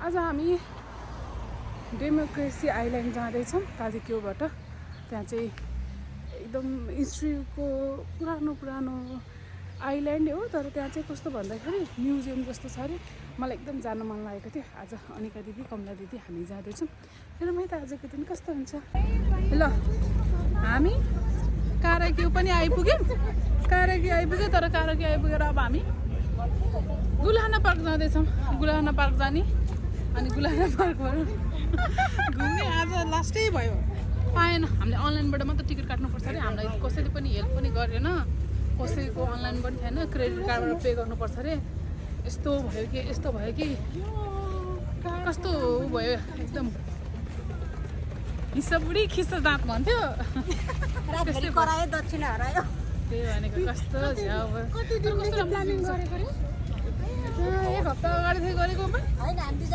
आज हामी democracy island जाँदैछौँ काजिक्योबाट। त्यहाँ चाहिँ एकदम हिस्ट्रीको पुरानो आइल्यान्ड हो, तर त्यहाँ चाहिँ कस्तो भन्दाखेरि म्युजियम जस्तो छ अरे। मलाई एकदम जान मन लागेको थियो। आज अनिका दिदी, कमला दिदी हामी जाँदैछौँ। हेरौँ है त आजको दिन कस्तो हुन्छ। ल हामी काराक्यू पनि आइपुग्यौँ। काराक्यू आइपुग्यो, तर काराक्यू आइपुगेर अब हामी गुलाना पार्क जाँदैछौँ। गुलाना पार्क जाने अनि गुलाना पार्कबाट घुम्ने आज लास्टै भयो। पाएन, हामीले अनलाइनबाट मात्रै टिकट काट्नुपर्छ अरे। हामीलाई कसैले पनि हेल्प पनि गरेन, कसैको अनलाइन पनि थिएन। क्रेडिट कार्डबाट पे गर्नुपर्छ अरे। यस्तो भयो कि कस्तो भयो एकदम हिस्सा बुढी खिस्सा दाँत भन्थ्यो। त्यस्तै करायो दक्षिणा हरायो। त्यही भनेको कस्तो झ्याउ भयो। एक हप्ता अगाडि थियो गरेको होइन हामी